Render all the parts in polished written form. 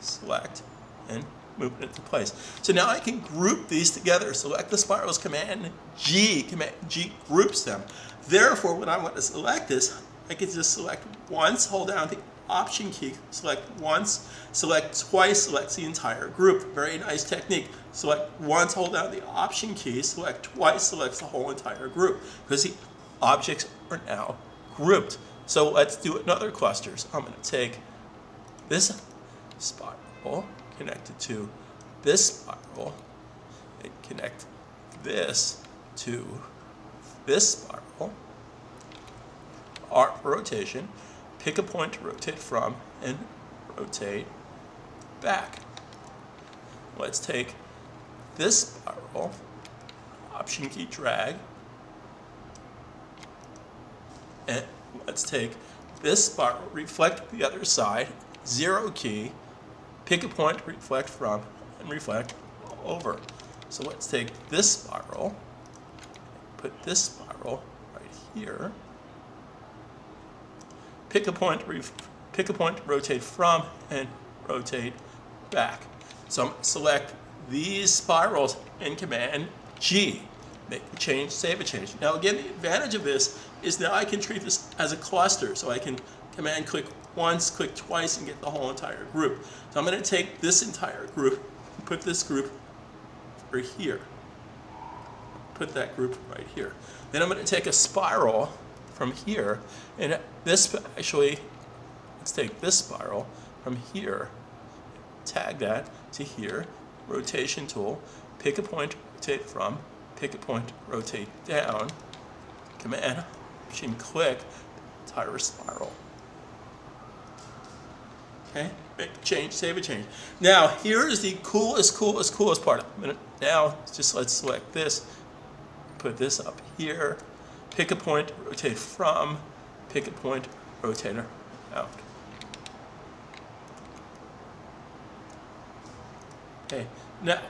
select, and move it into place. So now I can group these together. Select the spirals, Command G groups them. Therefore, when I want to select this, I can just select once, hold down the Option key, select once, select twice, selects the entire group. Very nice technique. Select once, hold down the Option key, select twice, selects the whole entire group, because the objects are now grouped. So let's do another cluster. So I'm going to take this spiral, connect it to this spiral, and connect this to this spiral. Arc rotation. Pick a point to rotate from and rotate back. Let's take this spiral, Option key, drag, and let's take this spiral, reflect the other side, 0 key, pick a point to reflect from and reflect over. So let's take this spiral, put this spiral right here. Pick a point to rotate from and rotate back. So I'm going to select these spirals in Command G. Make a change, save a change. Now again, the advantage of this is now I can treat this as a cluster. So I can Command click once, click twice, and get the whole entire group. So I'm going to take this entire group and put this group right here. Put that group right here. Then I'm going to take a spiral from here, and this actually, let's take this spiral from here, tag that to here, rotation tool, pick a point, rotate from, pick a point, rotate down, Command, Option click, entire spiral. Okay, make a change, save a change. Now here's the coolest part. Now just let's select this, put this up here. Pick a point, rotate from, pick a point, rotate out. Okay, now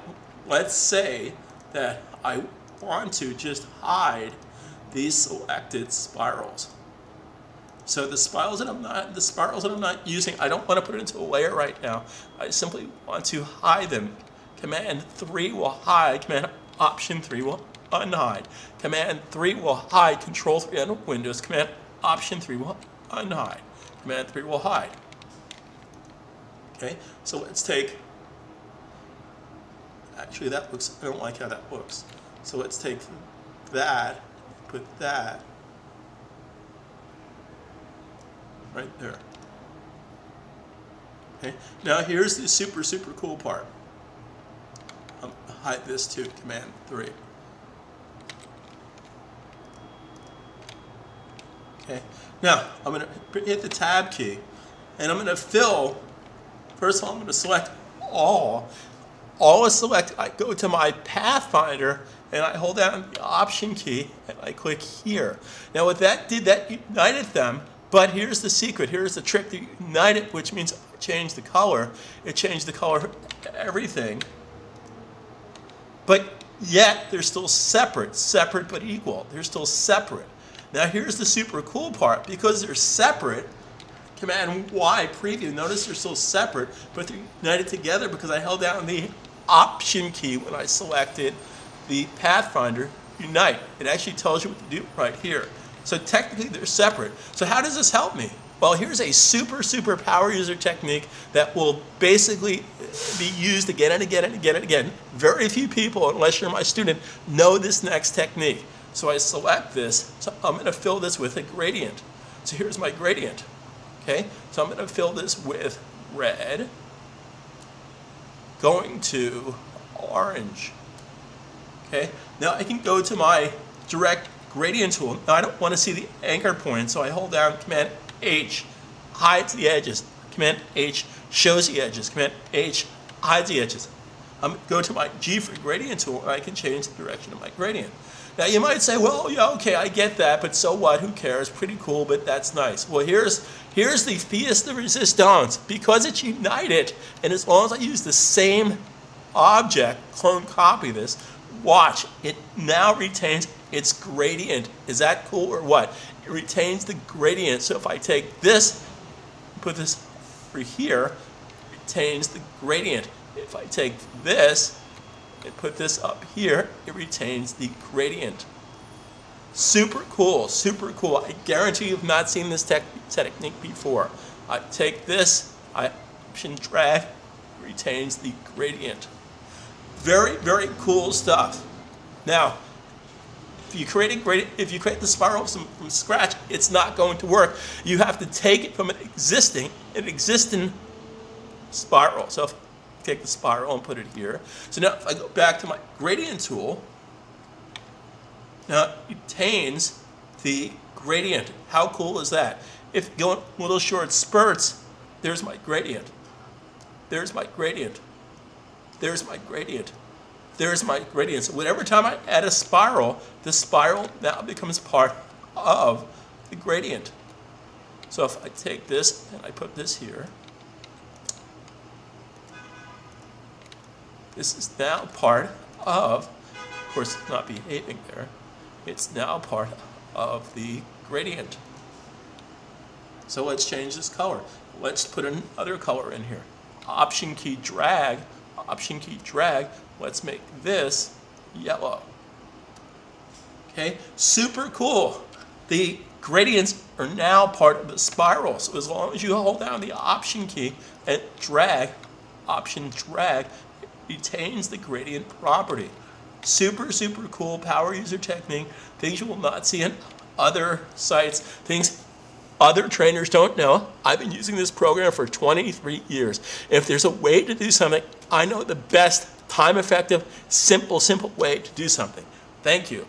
let's say that I want to just hide these selected spirals. So the spirals that I'm not using, I don't want to put it into a layer right now. I simply want to hide them. Command 3 will hide, Command Option 3 will unhide. Command 3 will hide. Control 3 on Windows. Command Option 3 will unhide. Command 3 will hide. Okay, so let's take, actually that looks, I don't like how that looks. So let's take that, put that right there. Okay, now here's the super cool part. I'll hide this too, Command 3. Okay, now I'm going to hit the Tab key, and I'm going to fill. First of all, I'm going to select all. All is selected. I go to my Pathfinder, and I hold down the Option key, and I click here. Now what that did, that united them, but here's the secret. Here's the trick to unite it, which means change the color. It changed the color for everything. But yet, they're still separate but equal. They're still separate. Now here's the super cool part. Because they're separate, Command Y preview, notice they're still separate, but they're united together because I held down the Option key when I selected the Pathfinder Unite. It actually tells you what to do right here. So technically they're separate. So how does this help me? Well, here's a super power user technique that will basically be used again and again and again and again. Very few people, unless you're my student, know this next technique. So I select this, so I'm going to fill this with a gradient. So here's my gradient. Okay, so I'm going to fill this with red, going to orange. Okay, now I can go to my direct gradient tool. Now I don't want to see the anchor point, so I hold down Command H, hides the edges. Command H shows the edges. Command H hides the edges. I'm go to my G for gradient tool, and I can change the direction of my gradient. Now you might say, well, yeah, okay, I get that, but so what? Who cares? Pretty cool, but that's nice. Well, here's the pièce de résistance. Because it's united, and as long as I use the same object, clone copy this, watch, it now retains its gradient. Is that cool or what? It retains the gradient. So if I take this, put this over here, retains the gradient. If I take this and put this up here, it retains the gradient. Super cool, super cool. I guarantee you've not seen this technique before. I take this, I option drag, retains the gradient. Very, very cool stuff. Now, if you create the spiral from scratch, it's not going to work. You have to take it from an existing spiral. So if I take the spiral and put it here. So now if I go back to my gradient tool, now it retains the gradient. How cool is that? If you go in little short spurts, there's my gradient. There's my gradient. There's my gradient. There's my gradient. So whenever time I add a spiral, the spiral now becomes part of the gradient. So if I take this and I put this here, this is now part of course, it's not behaving there. It's now part of the gradient. So let's change this color. Let's put another color in here. Option key drag, option key drag. Let's make this yellow. Okay, super cool. The gradients are now part of the spiral. So as long as you hold down the option key and drag, option drag, it retains the gradient property. Super, super cool power user technique. Things you will not see on other sites. Things other trainers don't know. I've been using this program for 23 years. If there's a way to do something, I know the best, time-effective, simple way to do something. Thank you.